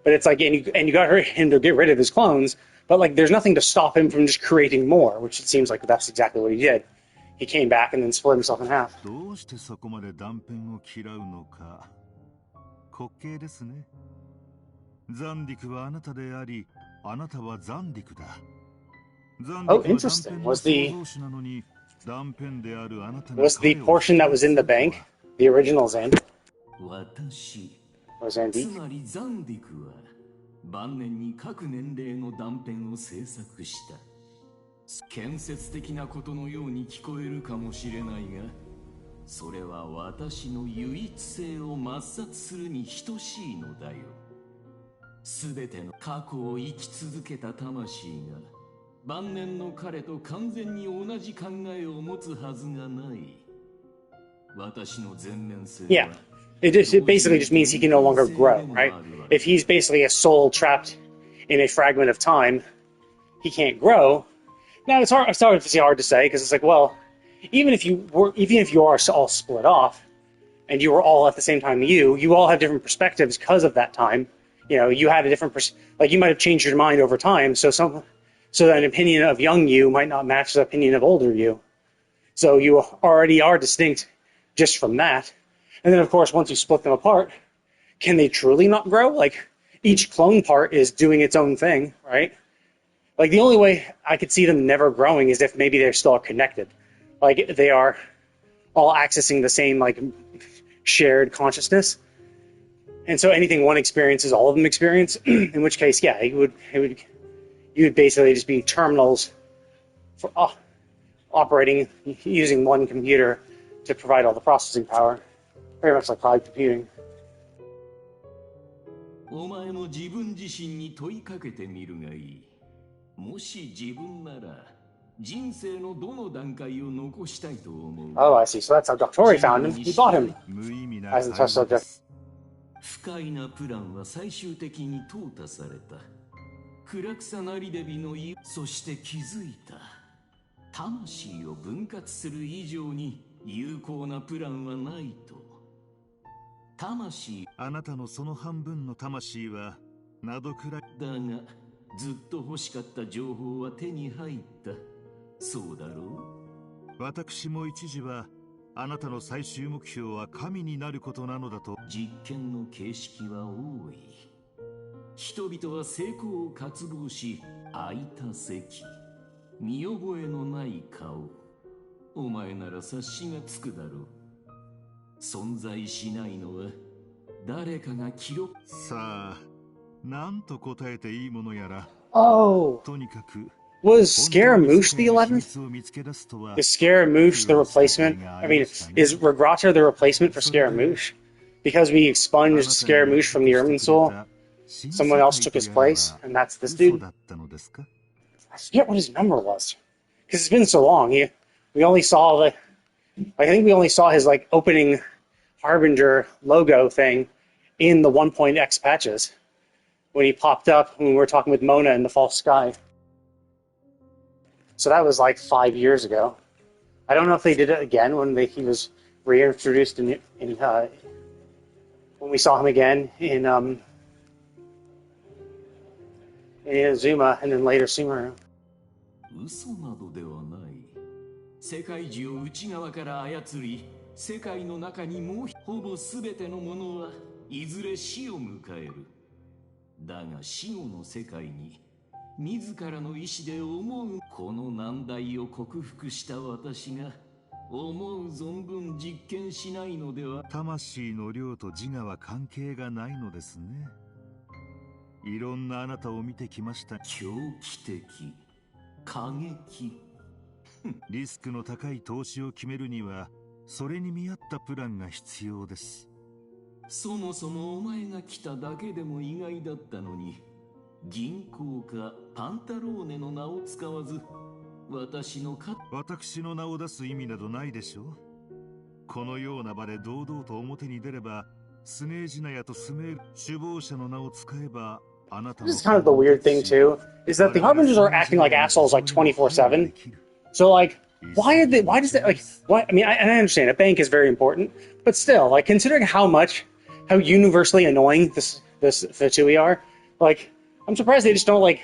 S1: But it's like, and you got him to get rid of his clones, but like there's nothing to stop him from just creating more, which it seems like that's exactly what he did. He came back and then split himself in half.
S12: どうしてそこまで断片を嫌うのか。滑稽ですね。ザンディクはあなたであり、あなたはザンディクだ。
S1: Oh, interesting. Was the portion that was in the bank the original Zandik?
S11: 私
S1: Or Zandik?
S11: つまりザンディクは晩年に各年齢の断片を制作した。建設的なことのように聞こえるかもしれないが、それは私の唯一性を抹殺するに等しいのだよ。すべての過去を生き続けた魂が晩年の彼と完全に同じ考えを持つはずがない。私の全面性は
S1: Yeah. It basically just means he can no longer grow, right? If he's basically a soul trapped in a fragment of time, he can't grow. Now it's obviously hard to say because it's like, well, even if you are all split off, and you were all at the same time, you all have different perspectives because of that time. You know, you had a different like you might have changed your mind over time, so that an opinion of young you might not match the opinion of older you. So you already are distinct just from that. And then, of course, once you split them apart, can they truly not grow? Like, each clone part is doing its own thing, right? Like, the only way I could see them never growing is if maybe they're still connected. Like, they are all accessing the same, like, shared consciousness. And so anything one experiences, all of them experience, in which case, yeah, you would basically just be terminals for operating using one computer to provide all the processing power. Very much like cloud computing.
S11: お前も自分自身に問いかけてみるがいい。もし自分なら人生のどの段階を残したいと思う。
S1: Oh, I see. So that's how Doctori found him. He bought him
S12: 無意味な
S1: as a
S12: 会
S1: test
S12: 話で
S1: subject.
S12: す。
S11: 不快なプランは最終的に淘汰された。暗くさなりデビの言い、そして気づいた。魂を分割する以上に有効なプランはないと。魂、
S12: あなたのその半分の魂はなどくらい
S11: だがずっと欲しかった情報は手に入った。そうだろ
S12: う。私も一時はあなたの最終目標は神になることなのだと。
S11: 実験の形式は多い。人々は成功を渇望し、空いた席、見覚えのない顔。お前なら察しがつくだろう。存在しないのは誰かが記録。
S12: さあ、なんと答えていいものやら。
S1: Oh,
S12: とにかく。
S1: was Scaramouche the 11th? Is Scaramouche the replacement? I mean, is Regrata the replacement for Scaramouche? Because we expunged Scaramouche from the Ermin Soul, someone else took his place, and that's this dude. I forget what his number was. Because it's been so long. We only saw I think we only saw his like opening Harbinger logo thing in the 1.x patches when he popped up when we were talking with Mona in the False Sky. So that was like 5 years ago. I don't know if they did it again when he was reintroduced in when we saw him again in Azuma and then later Sumeru.
S11: 嘘などではない。世界中を内側から操り、世界の中にほぼ全てのものはいずれ死を迎える。だが死後の世界に自らの意志で思うこの難題を克服した私が思う存分実験しないのでは。
S12: 魂の量と自我は関係がないのですね。いろんなあなたを見てきました。
S11: 狂気的、過激。
S12: リスクの高い投資を決めるにはそれに見合ったプランが必要です。
S11: そもそもお前が来ただけでも意外だったのに、銀行家パンタローネの名を使わず私の
S12: 名を出す意味などないでしょう。このような場で堂々と表に出ればスネージナヤとスメール首謀者の名を使えばあなたの。
S1: This is kind of the weird thing too, is that the Harbingers are acting like assholes like 24/7. So like, why does that, like, why? I mean, I understand a bank is very important, but still, like, considering how universally annoying the Tui are, like, I'm surprised they just don't, like,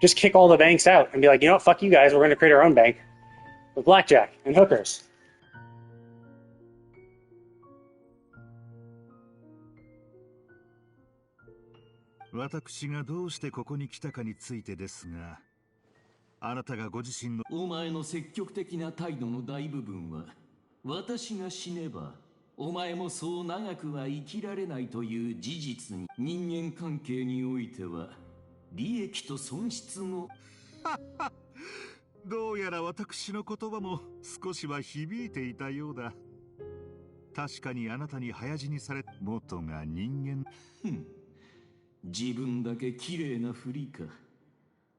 S1: just kick all the banks out and be like, you know what, fuck you guys, we're going to create our own bank with blackjack and hookers.
S12: 私がどうしてここに来たかについてですが、あなたがご自身の
S11: お前の積極的な態度の大部分は私が死ねばお前もそう長くは生きられないという事実に人間関係においては利益と損失の
S12: どうやら私の言葉も少しは響いていたようだ。確かにあなたに早死にされ元が人間。
S11: 自分だけ綺麗なふりか。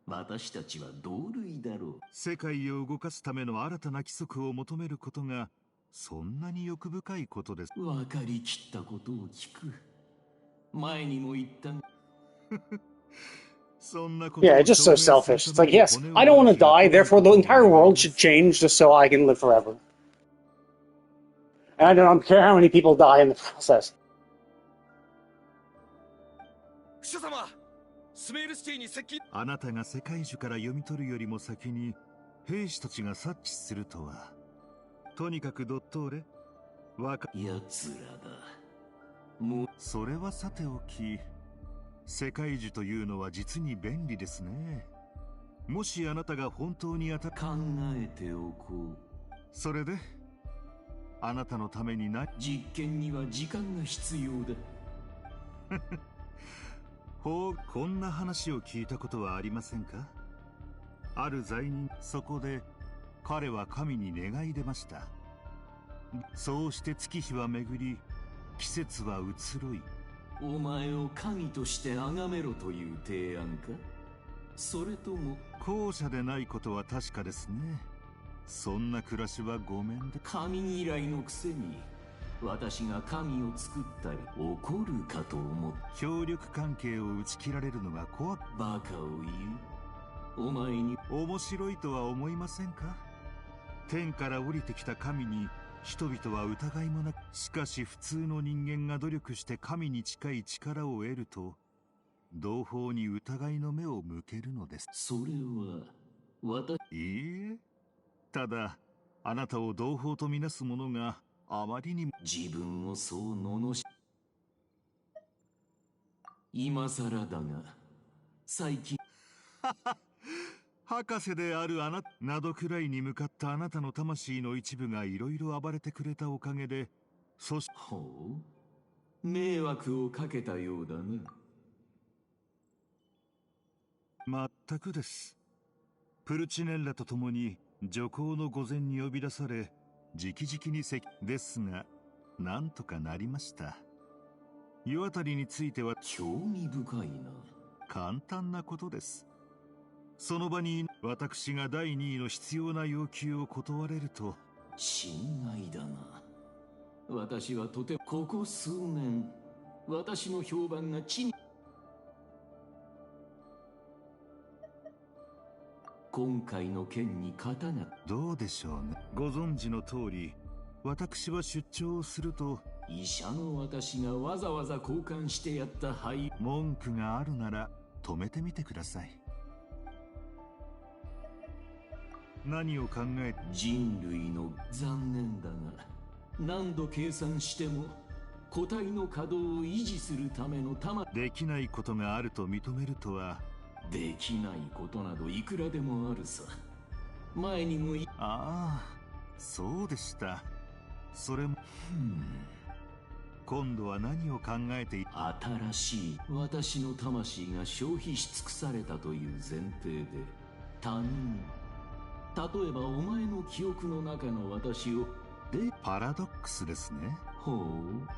S11: 私たちは同類だろう。
S12: 世界を動かすための新たな規則を求めることがそんなに欲深いことです。
S11: 分かりきったことを聞く。前にも言ったが。
S1: Yeah, it's just so selfish. It's like, yes, I don't want to die, therefore the entire world should change just so I can live forever. And I don't care how many people die in the process.
S12: あなたが世界樹から読み取るよりも先に兵士たちが察知するとは。とにかくドットーレ、
S11: 奴らだ。
S12: もうそれはさておき、世界樹というのは実に便利ですね。もしあなたが本当に考
S11: えておこう。
S12: それであなたのために
S11: 実験には時間が必要だ。
S12: こんな話を聞いたことはありませんか？ある罪人、そこで彼は神に願い出ました。そうして月日は巡り、季節は移ろい。
S11: お前を神として崇めろという提案か？それとも
S12: 後者でないことは確かですね。そんな暮らしはごめんで。
S11: 神嫌いのくせに私が神を作ったり怒るかと思っ
S12: 協力関係を打ち切られるのが怖く。
S11: バカを言う。お前に
S12: 面白いとは思いませんか？天から降りてきた神に人々は疑いもなく、しかし普通の人間が努力して神に近い力を得ると同胞に疑いの目を向けるのです。
S11: それは私。
S12: いいえ、ただあなたを同胞とみなす者があまりにも。
S11: 自分をそう罵今さらだが最近
S12: 博士であるあなたなどくらいに向かったあなたの魂の一部がいろいろ暴れてくれたおかげで、そして
S11: ほう迷惑をかけたようだな。
S12: 全くです。プルチネッラと共に女皇の御前に呼び出され直々にですが、なんとかなりました。世渡りについては
S11: 興味深いな。
S12: 簡単なことです。その場に私が第2位の必要な要求を断れると。
S11: 心外だな。私はとてもここ数年私の評判が地に。今回の件に刀。
S12: どうでしょうね。ご存知の通り、私は出張をすると
S11: 医者の私がわざわざ交換してやった肺。
S12: 文句があるなら止めてみてください。何を考え。
S11: 人類の残念だが何度計算しても個体の稼働を維持するための
S12: できないことがあると認めるとは。
S11: できないことなどいくらでもあるさ。前にも
S12: ああ、そうでした。それも今度は何を考えて
S11: 新しい私の魂が消費し尽くされたという前提で他人、例えばお前の記憶の中の私を
S12: パラドックスですね。
S11: ほう。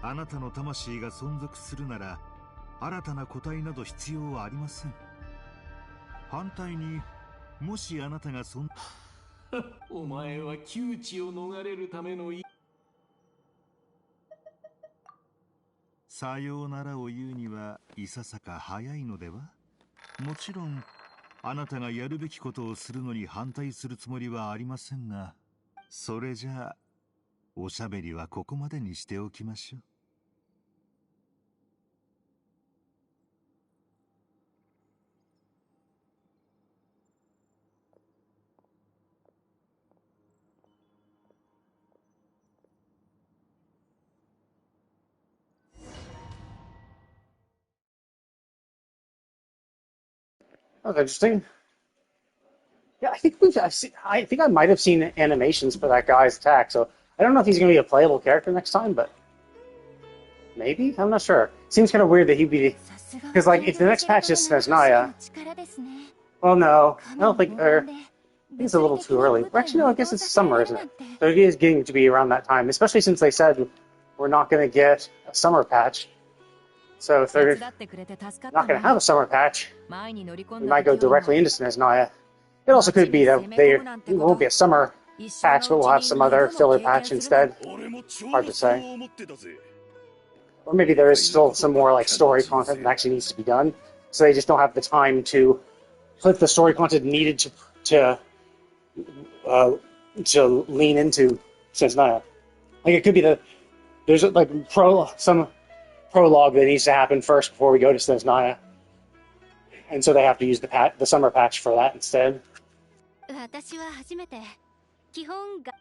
S12: あなたの魂が存続するなら新たな個体など必要はありません。反対にもしあなたが
S11: お前は窮地を逃れるための
S12: さようならを言うにはいささか早いのでは。もちろんあなたがやるべきことをするのに反対するつもりはありませんが、それじゃあおしゃべりはここまでにしておきましょう。
S1: That was interesting. Yeah, I think I might have seen animations for that guy's attack, so I don't know if he's going to be a playable character next time, but maybe? I'm not sure. Seems kind of weird that he'd be... Because, like, if the next patch is Snezhnaya... Well, no. I don't think... I think it's a little too early. Actually, no, I guess it's summer, isn't it? So it is getting to be around that time, especially since they said we're not going to get a summer patch. So if they're not going to have a summer patch, we might go directly into Snezhnaya. It also could be that it won't be a summer patch, but we'll have some other filler patch instead. Hard to say. Or maybe there is still some more like story content that actually needs to be done, so they just don't have the time to put the story content needed to lean into Snezhnaya. Like it could be that there's like some prologue that needs to happen first before we go to Snezhnaya, and so they have to use the summer patch for that instead.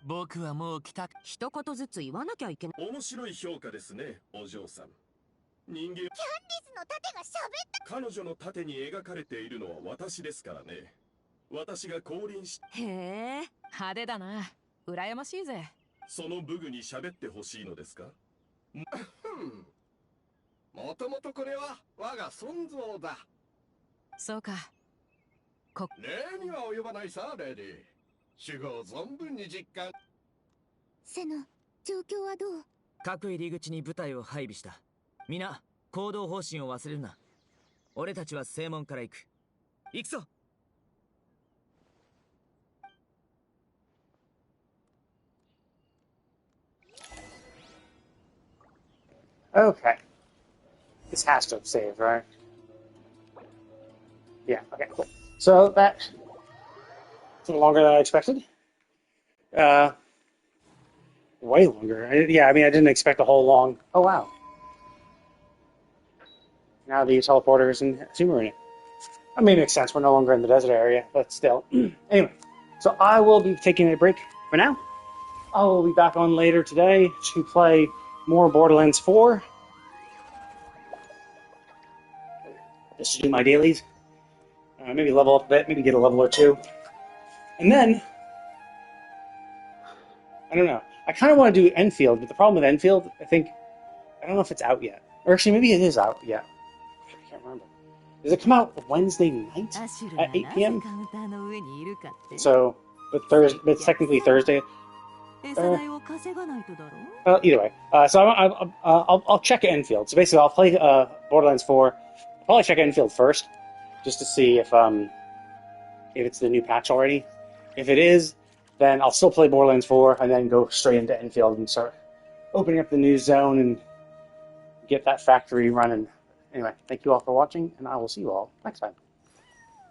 S6: 僕はもう来た。一言ずつ言わなきゃいけない。
S13: 面白い評価ですね、お嬢さん。人間。キャンディスの盾が喋った。彼女の盾に描かれているのは私ですからね。私が降臨し。
S6: へえ、派手だな。羨ましいぜ。
S13: その武具に喋ってほしいのですか？もともとこれは我が孫像だ。
S6: そうか。
S13: 礼には及ばないさ、レディ。主語を存分に実感。
S2: セノ、状況はどう？
S4: 各入り口に部隊を配備した。皆、行動方針を忘れるな。俺たちは正門から行く。行くぞ、
S1: Okay. This has to have saved, right? Yeah, okay, cool. So that took longer than I expected. Uh, way longer. Yeah, I mean, I didn't expect a whole long... Oh, wow. Now the teleporters and Sumeru. I mean, it makes sense. We're no longer in the desert area, but still. Anyway, so I will be taking a break for now. I will be back on later today to play more Borderlands 4. Just to do my dailies. Maybe level up a bit, maybe get a level or two. And then, I don't know. I kind of want to do Enfield, but the problem with Enfield, I don't know if it's out yet. Or actually, maybe it is out yet. I can't remember. Does it come out Wednesday night at 8 p.m.? So, but it's technically Thursday. Either way. So I'll check Enfield. So basically, I'll play Borderlands 4. I'll probably check Enfield first, just to see if it's the new patch already. If it is, then I'll still play Borderlands 4 and then go straight into Enfield and start opening up the new zone and get that factory running. Anyway, thank you all for watching, and I will see you all next time.